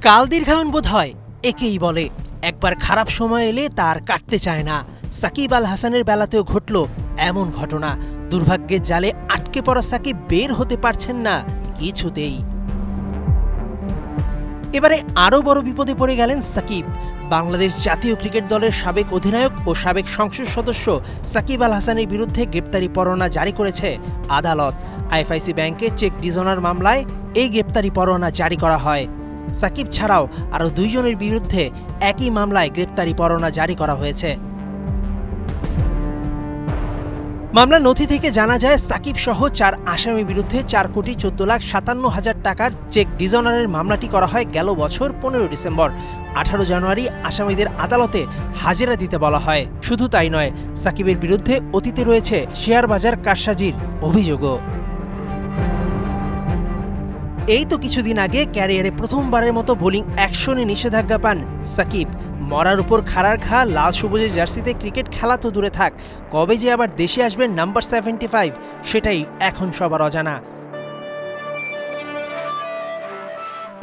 কাল দীর্ঘায়ন বোধ হয় একেই বলে। একবার খারাপ সময় এলে তার কাটতে চায় না। সাকিব আল হাসানের বেলাতেও ঘটল এমন ঘটনা। দুর্ভাগ্যের জালে আটকে পড়া সাকিব বের হতে পারছেন না কিছুতেই। এবারে আরও বড় বিপদে পড়ে গেলেন সাকিব। বাংলাদেশ জাতীয় ক্রিকেট দলের সাবেক অধিনায়ক ও সাবেক সংসদ সদস্য সাকিব আল হাসানের বিরুদ্ধে গ্রেপ্তারি পরোয়ানা জারি করেছে আদালত। আইএফআইসি ব্যাংকের চেক ডিজনার মামলায় এই গ্রেপ্তারি পরোয়ানা জারি করা হয়। সাকিব ছাড়াও আরও দুইজনের বিরুদ্ধে একই মামলায় গ্রেপ্তারি পরোয়ানা জারি করা হয়েছে। মামলার নথি থেকে জানা যায়, সাকিব সহ 4 আসামির বিরুদ্ধে 4,14,57,000 টাকার চেক ডিজনারের মামলাটি করা হয় গেল বছর 15 ডিসেম্বর। 18 জানুয়ারি আসামিদের আদালতে হাজিরা দিতে বলা হয়। শুধু তাই নয়, সাকিবের বিরুদ্ধে অতীতে রয়েছে শেয়ার বাজার কারসাজির অভিযোগও। এই তো কিছুদিন আগে ক্যারিয়ারে প্রথমবারের মতো বোলিং অ্যাকশনে নিষেধাজ্ঞা পান সাকিব। মরার উপর খাড়ার খা লাল সবুজের জার্সিতে ক্রিকেট খেলা তো দূরে থাক, কবে যে আবার দেশে আসবেন নাম্বার 75 সেটাই এখন সবার অজানা।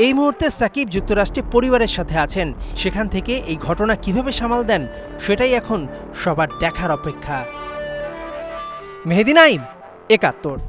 এই মুহূর্তে সাকিব যুক্তরাষ্ট্রে পরিবারের সাথে আছেন। সেখান থেকে এই ঘটনা কিভাবে সামাল দেন সেটাই এখন সবার দেখার অপেক্ষা। মেহেদী নাইম, ৭১।